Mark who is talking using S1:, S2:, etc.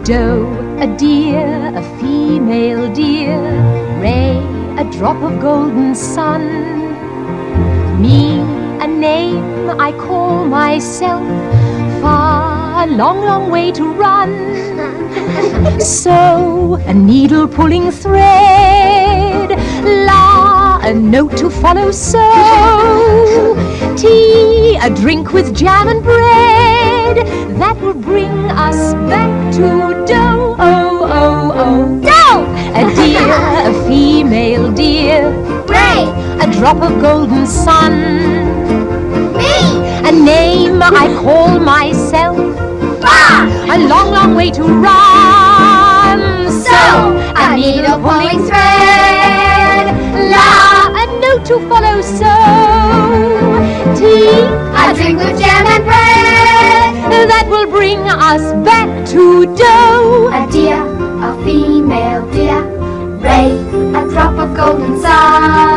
S1: doe, a deer, a female deer, Ray, a drop of golden sun. Me, a name I call myself, far, a long, long way to run. So, a needle pulling thread, la, a note to follow, so. Tea, a drink with jam and bread, that will bring us back to dough, oh, oh, oh.
S2: Dough!
S1: A deer, a female deer,
S2: Ray!
S1: a drop of golden sun.
S2: Me!
S1: A name I call myself,
S2: Far!
S1: a long, long way to run.
S2: So, a needle pulling thread,
S1: La, a note to follow, so. Tea,
S2: a drink with jam and bread,
S1: that will bring us back to dough.
S2: a deer, a female deer, Ray, a drop of golden sun.